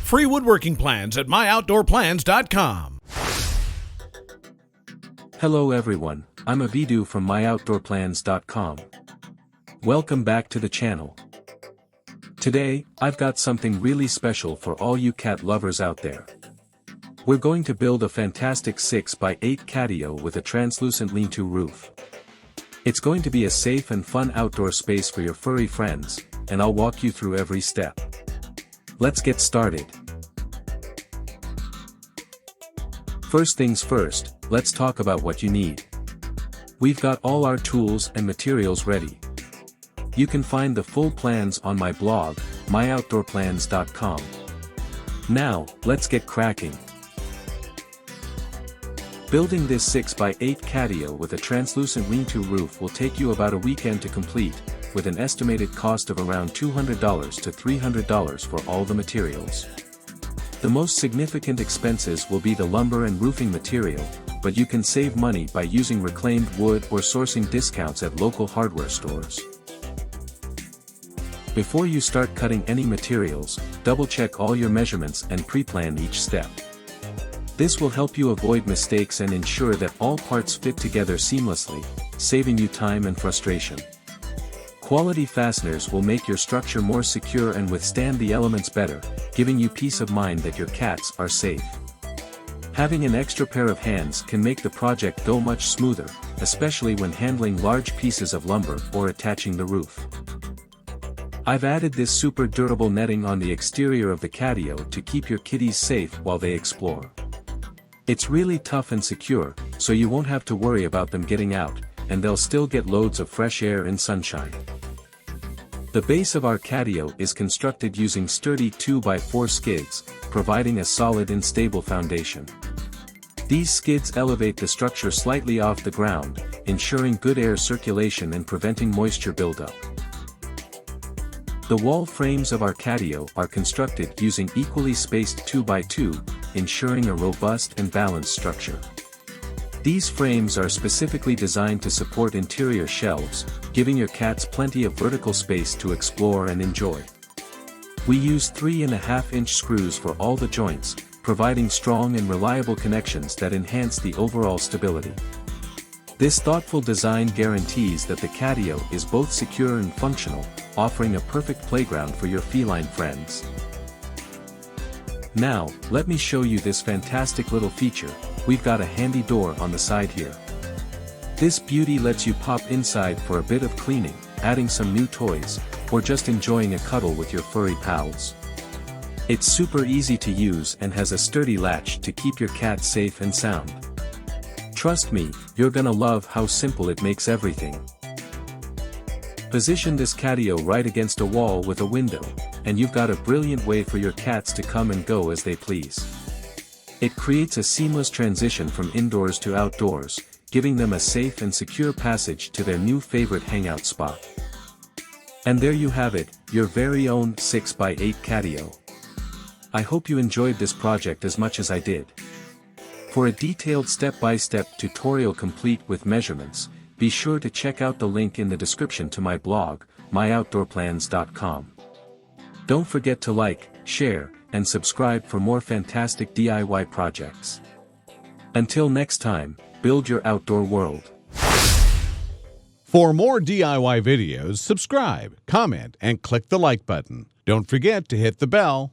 Free woodworking plans at myoutdoorplans.com. Hello everyone, I'm Avidu from myoutdoorplans.com. Welcome back to the channel. Today, I've got something really special for all you cat lovers out there. We're going to build a fantastic 6x8 catio with a translucent lean-to roof. It's going to be a safe and fun outdoor space for your furry friends, and I'll walk you through every step. Let's get started. First things first, let's talk about what you need. We've got all our tools and materials ready. You can find the full plans on my blog, myoutdoorplans.com. Now, let's get cracking. Building this 6x8 catio with a translucent lean-to roof will take you about a weekend to complete, with an estimated cost of around $200 to $300 for all the materials. The most significant expenses will be the lumber and roofing material, but you can save money by using reclaimed wood or sourcing discounts at local hardware stores. Before you start cutting any materials, double-check all your measurements and pre-plan each step. This will help you avoid mistakes and ensure that all parts fit together seamlessly, saving you time and frustration. Quality fasteners will make your structure more secure and withstand the elements better, giving you peace of mind that your cats are safe. Having an extra pair of hands can make the project go much smoother, especially when handling large pieces of lumber or attaching the roof. I've added this super durable netting on the exterior of the catio to keep your kitties safe while they explore. It's really tough and secure, so you won't have to worry about them getting out, and they'll still get loads of fresh air and sunshine. The base of our catio is constructed using sturdy 2x4 skids, providing a solid and stable foundation. These skids elevate the structure slightly off the ground, ensuring good air circulation and preventing moisture buildup. The wall frames of our catio are constructed using equally spaced 2x2, ensuring a robust and balanced structure. These frames are specifically designed to support interior shelves, giving your cats plenty of vertical space to explore and enjoy. We use 3.5-inch screws for all the joints, providing strong and reliable connections that enhance the overall stability. This thoughtful design guarantees that the catio is both secure and functional, offering a perfect playground for your feline friends. Now, let me show you this fantastic little feature. We've got a handy door on the side here. This beauty lets you pop inside for a bit of cleaning, adding some new toys, or just enjoying a cuddle with your furry pals. It's super easy to use and has a sturdy latch to keep your cat safe and sound. Trust me, you're gonna love how simple it makes everything. Position this catio right against a wall with a window, and you've got a brilliant way for your cats to come and go as they please. It creates a seamless transition from indoors to outdoors, giving them a safe and secure passage to their new favorite hangout spot. And there you have it, your very own 6x8 catio. I hope you enjoyed this project as much as I did. For a detailed step-by-step tutorial complete with measurements, be sure to check out the link in the description to my blog, myoutdoorplans.com. Don't forget to like, share, and subscribe for more fantastic DIY projects. Until next time, build your outdoor world. For more DIY videos, subscribe, comment, and click the like button. Don't forget to hit the bell.